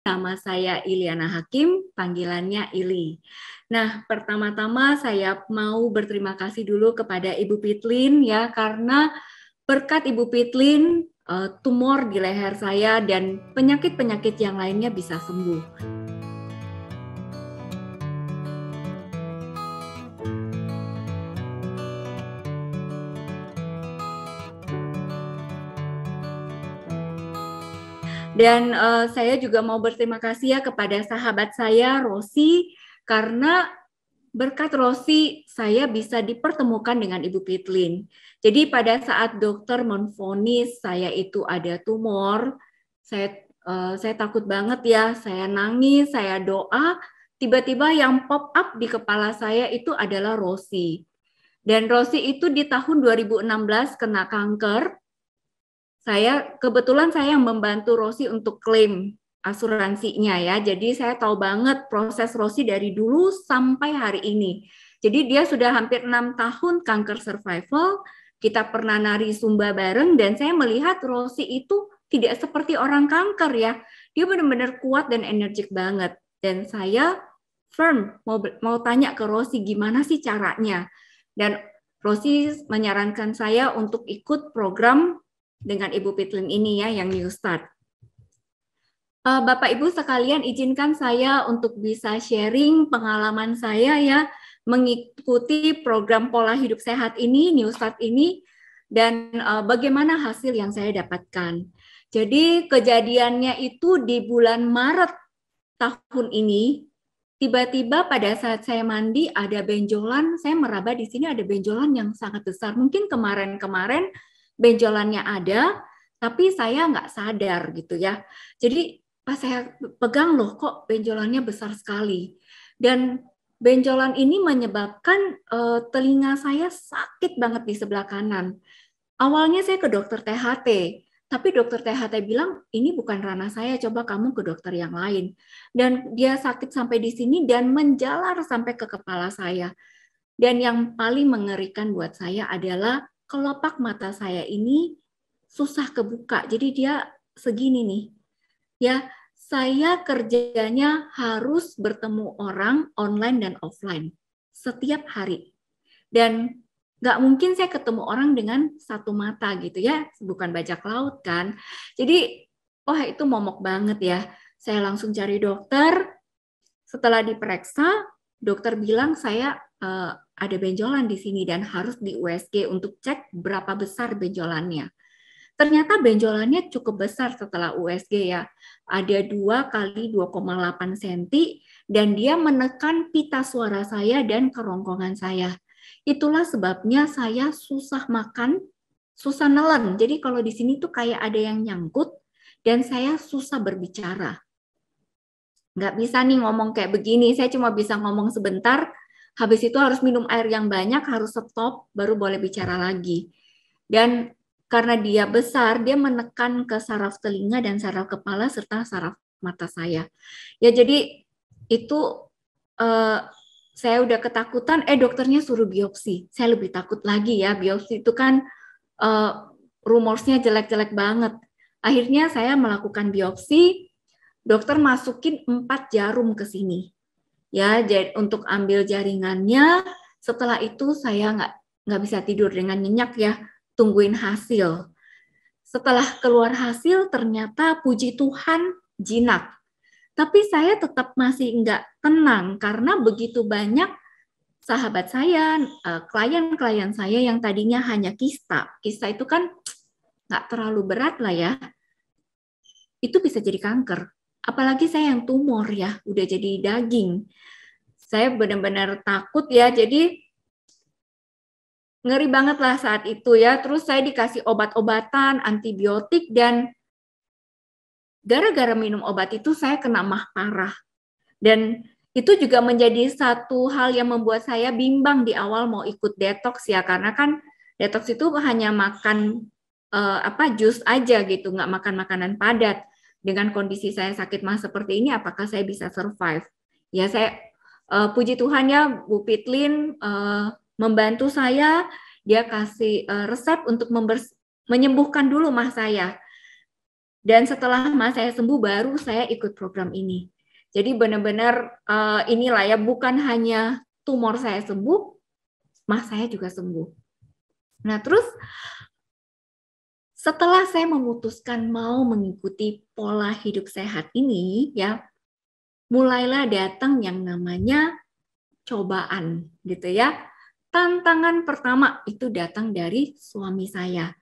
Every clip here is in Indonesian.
Nama saya Iliana Hakim, panggilannya Ili. Nah, pertama-tama saya mau berterima kasih dulu kepada Ibu Pitlin ya, karena berkat Ibu Pitlin, tumor di leher saya dan penyakit-penyakit yang lainnya bisa sembuh. Dan saya juga mau berterima kasih ya kepada sahabat saya, Rosi, karena berkat Rosi saya bisa dipertemukan dengan Ibu Pitlin. Jadi pada saat dokter menvonis saya itu ada tumor, saya takut banget ya, saya nangis, saya doa, tiba-tiba yang pop up di kepala saya itu adalah Rosi. Dan Rosi itu di tahun 2016 kena kanker. Kebetulan saya yang membantu Rosi untuk klaim asuransinya ya. Jadi saya tahu banget proses Rosi dari dulu sampai hari ini. Jadi dia sudah hampir 6 tahun kanker survival. Kita pernah nari Zumba bareng dan saya melihat Rosi itu tidak seperti orang kanker ya. Dia benar-benar kuat dan energik banget. Dan saya firm mau tanya ke Rosi gimana sih caranya. Dan Rosi menyarankan saya untuk ikut program dengan Ibu Pitlin ini ya, yang New Start. Bapak Ibu sekalian, izinkan saya untuk bisa sharing pengalaman saya ya, mengikuti program pola hidup sehat ini, New Start ini, dan bagaimana hasil yang saya dapatkan. Jadi kejadiannya itu di bulan Maret tahun ini, tiba-tiba pada saat saya mandi ada benjolan, saya meraba di sini ada benjolan yang sangat besar. Mungkin kemarin-kemarin benjolannya ada, tapi saya nggak sadar gitu ya. Jadi pas saya pegang loh kok benjolannya besar sekali. Dan benjolan ini menyebabkan telinga saya sakit banget di sebelah kanan. Awalnya saya ke dokter THT, tapi dokter THT bilang ini bukan ranah saya, coba kamu ke dokter yang lain. Dan dia sakit sampai di sini dan menjalar sampai ke kepala saya. Dan yang paling mengerikan buat saya adalah kelopak mata saya ini susah kebuka. Jadi dia segini nih. Ya, saya kerjanya harus bertemu orang online dan offline setiap hari. Dan nggak mungkin saya ketemu orang dengan satu mata gitu ya, bukan bajak laut kan. Jadi, wah itu momok banget ya. Saya langsung cari dokter. Setelah diperiksa, dokter bilang saya ada benjolan di sini dan harus di USG untuk cek berapa besar benjolannya. Ternyata benjolannya cukup besar setelah USG ya. Ada 2 kali 2,8 cm dan dia menekan pita suara saya dan kerongkongan saya. Itulah sebabnya saya susah makan, susah nelen. Jadi kalau di sini tuh kayak ada yang nyangkut dan saya susah berbicara. Nggak bisa nih ngomong kayak begini, saya cuma bisa ngomong sebentar, habis itu harus minum air yang banyak, harus stop, baru boleh bicara lagi. Dan karena dia besar, dia menekan ke saraf telinga dan saraf kepala serta saraf mata saya. Ya jadi itu saya udah ketakutan, dokternya suruh biopsi. Saya lebih takut lagi ya, biopsi itu kan rumorsnya jelek-jelek banget. Akhirnya saya melakukan biopsi, dokter masukin 4 jarum ke sini. Ya, untuk ambil jaringannya, setelah itu saya nggak bisa tidur dengan nyenyak ya, tungguin hasil. Setelah keluar hasil, ternyata puji Tuhan jinak. Tapi saya tetap masih nggak tenang karena begitu banyak sahabat saya, klien-klien saya yang tadinya hanya kista. Kista itu kan nggak terlalu berat lah ya. Itu bisa jadi kanker. Apalagi saya yang tumor ya, udah jadi daging. Saya benar-benar takut ya, jadi ngeri banget lah saat itu ya. Terus saya dikasih obat-obatan, antibiotik, dan gara-gara minum obat itu saya kena mah parah. Dan itu juga menjadi satu hal yang membuat saya bimbang di awal mau ikut detox ya, karena kan detox itu hanya makan jus aja gitu, nggak makan makanan padat. Dengan kondisi saya sakit mah seperti ini, apakah saya bisa survive? Ya saya puji Tuhan ya, Bu Pitlin membantu saya, dia kasih resep untuk menyembuhkan dulu mah saya. Dan setelah mas saya sembuh, baru saya ikut program ini. Jadi benar-benar inilah ya, bukan hanya tumor saya sembuh, mas saya juga sembuh. Nah terus setelah saya memutuskan mau mengikuti pola hidup sehat ini, ya mulailah datang yang namanya cobaan, gitu ya. Tantangan pertama itu datang dari suami saya.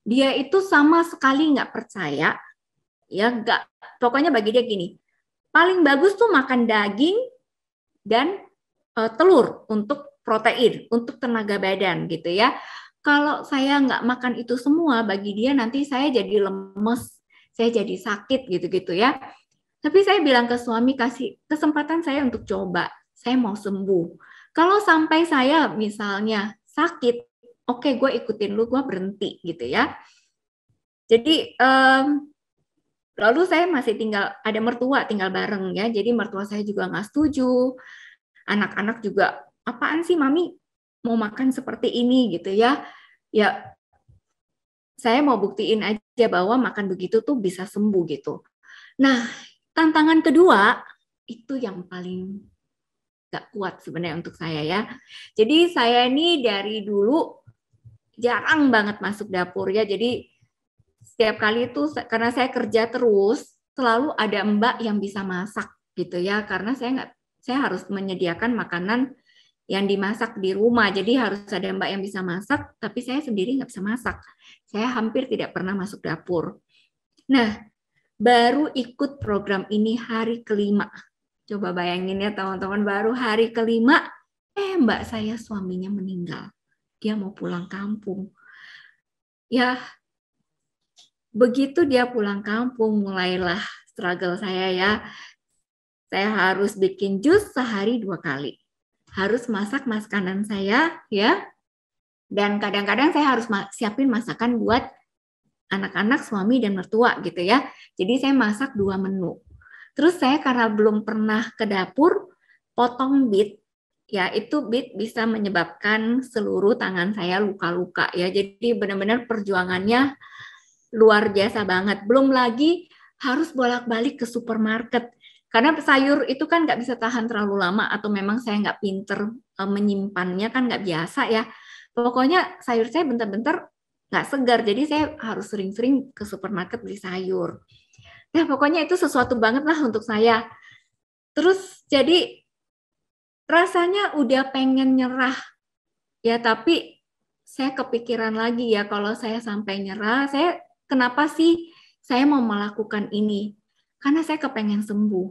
Dia itu sama sekali nggak percaya, ya nggak. Pokoknya bagi dia gini, paling bagus tuh makan daging dan telur untuk protein, untuk tenaga badan gitu ya. Kalau saya nggak makan itu semua, bagi dia nanti saya jadi lemes, saya jadi sakit gitu-gitu ya. Tapi saya bilang ke suami, kasih kesempatan saya untuk coba, saya mau sembuh. Kalau sampai saya misalnya sakit, oke, gue ikutin lu, gue berhenti gitu ya. Jadi lalu saya masih tinggal, ada mertua tinggal bareng ya, jadi mertua saya juga nggak setuju. Anak-anak juga, apaan sih mami mau makan seperti ini gitu ya. Ya saya mau buktiin aja bahwa makan begitu tuh bisa sembuh gitu. Nah tantangan kedua itu yang paling gak kuat sebenarnya untuk saya ya. Jadi saya ini dari dulu jarang banget masuk dapur ya. Jadi setiap kali itu karena saya kerja terus, selalu ada mbak yang bisa masak gitu ya. Karena saya harus menyediakan makanan yang dimasak di rumah. Jadi harus ada mbak yang bisa masak, tapi saya sendiri nggak bisa masak. Saya hampir tidak pernah masuk dapur. Nah, baru ikut program ini hari kelima. Coba bayangin ya teman-teman, baru hari kelima, mbak saya suaminya meninggal. Dia mau pulang kampung. Ya, begitu dia pulang kampung, mulailah struggle saya ya. Saya harus bikin jus sehari 2 kali. Harus masak makanan saya ya. Dan kadang-kadang saya harus siapin masakan buat anak-anak, suami, dan mertua gitu ya. Jadi saya masak 2 menu. Terus saya karena belum pernah ke dapur, potong beet. Ya, itu beet bisa menyebabkan seluruh tangan saya luka-luka ya. Jadi benar-benar perjuangannya luar biasa banget. Belum lagi harus bolak-balik ke supermarket. Karena sayur itu kan nggak bisa tahan terlalu lama, atau memang saya nggak pinter menyimpannya, kan nggak biasa ya. Pokoknya sayur saya bentar-bentar nggak segar, jadi saya harus sering-sering ke supermarket beli sayur. Nah pokoknya itu sesuatu banget lah untuk saya. Terus jadi rasanya udah pengen nyerah ya, tapi saya kepikiran lagi ya, kalau saya sampai nyerah, saya kenapa sih saya mau melakukan ini? Karena saya kepengen sembuh.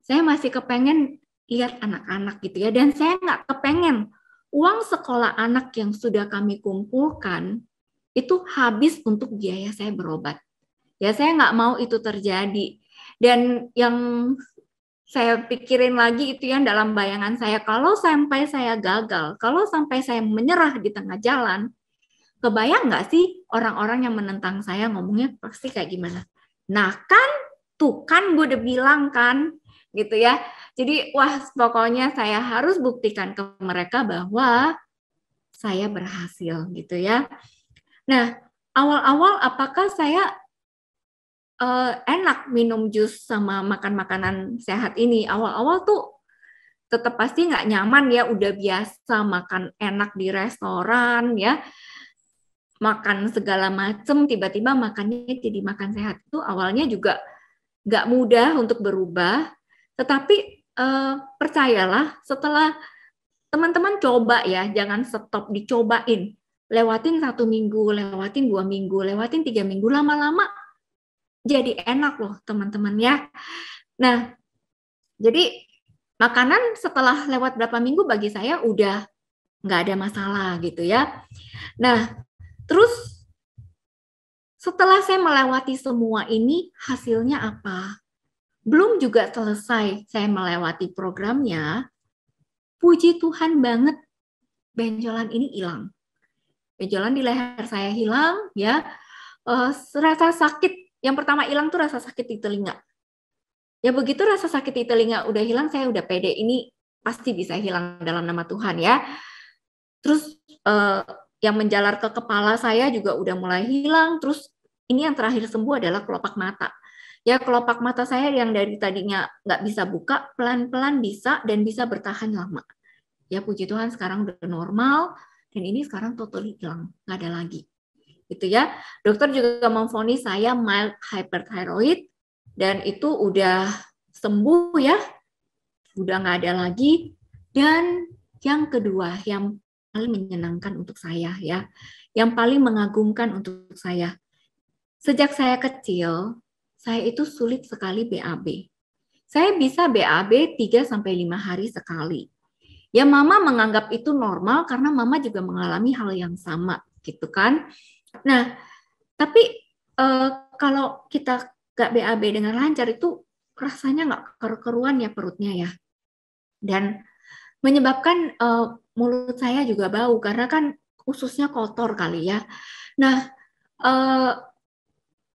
Saya masih kepengen lihat anak-anak gitu ya, dan saya nggak kepengen uang sekolah anak yang sudah kami kumpulkan itu habis untuk biaya saya berobat. Ya saya nggak mau itu terjadi. Dan yang saya pikirin lagi itu yang dalam bayangan saya, kalau sampai saya gagal, kalau sampai saya menyerah di tengah jalan, kebayang nggak sih orang-orang yang menentang saya ngomongnya pasti kayak gimana? Nah kan, tuh kan gue udah bilang kan, gitu ya. Jadi wah pokoknya saya harus buktikan ke mereka bahwa saya berhasil gitu ya. Nah awal-awal apakah saya enak minum jus sama makan makanan sehat ini? Awal-awal tuh tetap pasti nggak nyaman ya, udah biasa makan enak di restoran ya, makan segala macem, tiba-tiba makannya jadi makan sehat. Itu awalnya juga nggak mudah untuk berubah, tetapi percayalah setelah teman-teman coba ya, jangan stop, dicobain. Lewatin 1 minggu, lewatin 2 minggu, lewatin 3 minggu, lama-lama jadi enak loh teman-teman ya. Nah, jadi makanan setelah lewat berapa minggu bagi saya udah nggak ada masalah gitu ya. Nah, terus setelah saya melewati semua ini, hasilnya apa? Belum juga selesai saya melewati programnya, puji Tuhan banget, benjolan ini hilang. Benjolan di leher saya hilang, ya. Rasa sakit, yang pertama hilang tuh rasa sakit di telinga. Ya begitu rasa sakit di telinga udah hilang, saya udah pede, ini pasti bisa hilang dalam nama Tuhan ya. Terus yang menjalar ke kepala saya juga udah mulai hilang, terus ini yang terakhir sembuh adalah kelopak mata. Ya, kelopak mata saya yang dari tadinya nggak bisa buka, pelan-pelan bisa dan bisa bertahan lama. Ya, puji Tuhan sekarang udah normal dan ini sekarang totally hilang, nggak ada lagi. Gitu ya. Dokter juga memvonis saya mild hyperthyroid dan itu udah sembuh ya, udah nggak ada lagi. Dan yang kedua, yang paling menyenangkan untuk saya ya, yang paling mengagumkan untuk saya, sejak saya kecil, saya itu sulit sekali BAB. Saya bisa BAB 3-5 hari sekali. Ya mama menganggap itu normal karena mama juga mengalami hal yang sama gitu kan. Nah, tapi kalau kita nggak BAB dengan lancar itu rasanya nggak keruan ya perutnya ya. Dan menyebabkan mulut saya juga bau karena kan ususnya kotor kali ya. Nah,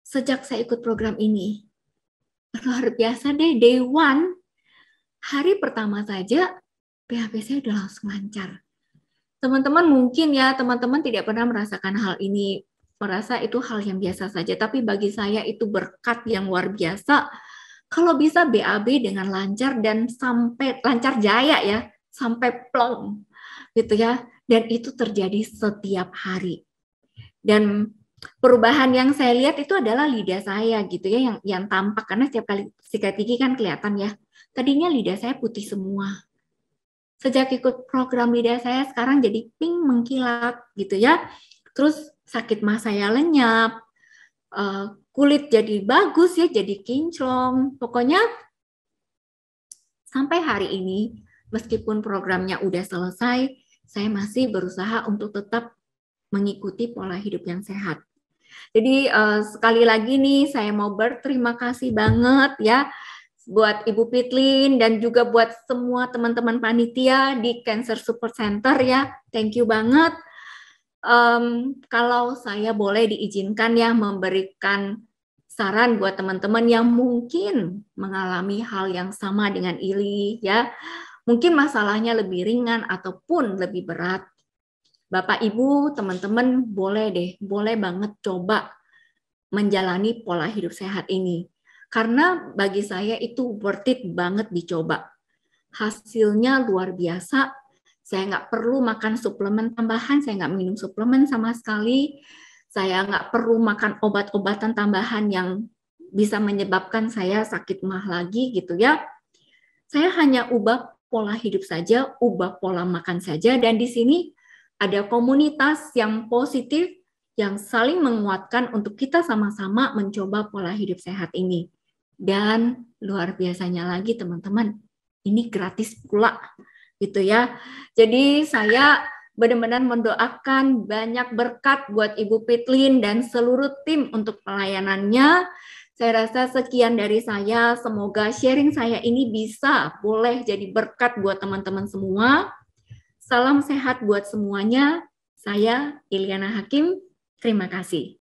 sejak saya ikut program ini, luar biasa deh, day one, hari pertama saja BAB saya udah langsung lancar. Teman-teman mungkin ya, teman-teman tidak pernah merasakan hal ini, merasa itu hal yang biasa saja, tapi bagi saya itu berkat yang luar biasa. Kalau bisa BAB dengan lancar dan sampai lancar jaya ya, sampai plong gitu ya, dan itu terjadi setiap hari. Dan perubahan yang saya lihat itu adalah lidah saya gitu ya, yang tampak karena setiap kali sikat gigi kan kelihatan ya. Tadinya lidah saya putih semua. Sejak ikut program lidah saya sekarang jadi pink mengkilat gitu ya. Terus sakit mah saya lenyap, kulit jadi bagus ya, jadi kinclong. Pokoknya sampai hari ini, meskipun programnya udah selesai, saya masih berusaha untuk tetap mengikuti pola hidup yang sehat. Jadi sekali lagi nih saya mau berterima kasih banget ya buat Ibu Pitlin dan juga buat semua teman-teman panitia di Cancer Support Center ya. Thank you banget. Kalau saya boleh diizinkan ya memberikan saran buat teman-teman yang mungkin mengalami hal yang sama dengan Ili ya. Mungkin masalahnya lebih ringan ataupun lebih berat. Bapak Ibu, teman-teman boleh banget coba menjalani pola hidup sehat ini. Karena bagi saya itu worth it banget dicoba. Hasilnya luar biasa. Saya nggak perlu makan suplemen tambahan, saya nggak minum suplemen sama sekali. Saya nggak perlu makan obat-obatan tambahan yang bisa menyebabkan saya sakit mah lagi gitu ya. Saya hanya ubah pola hidup saja, ubah pola makan saja, dan di sini ada komunitas yang positif, yang saling menguatkan untuk kita sama-sama mencoba pola hidup sehat ini. Dan luar biasanya lagi teman-teman, ini gratis pula gitu ya. Jadi saya benar-benar mendoakan banyak berkat buat Ibu Pitlin dan seluruh tim untuk pelayanannya. Saya rasa sekian dari saya, semoga sharing saya ini bisa boleh jadi berkat buat teman-teman semua. Salam sehat buat semuanya. Saya Iliana Hakim, terima kasih.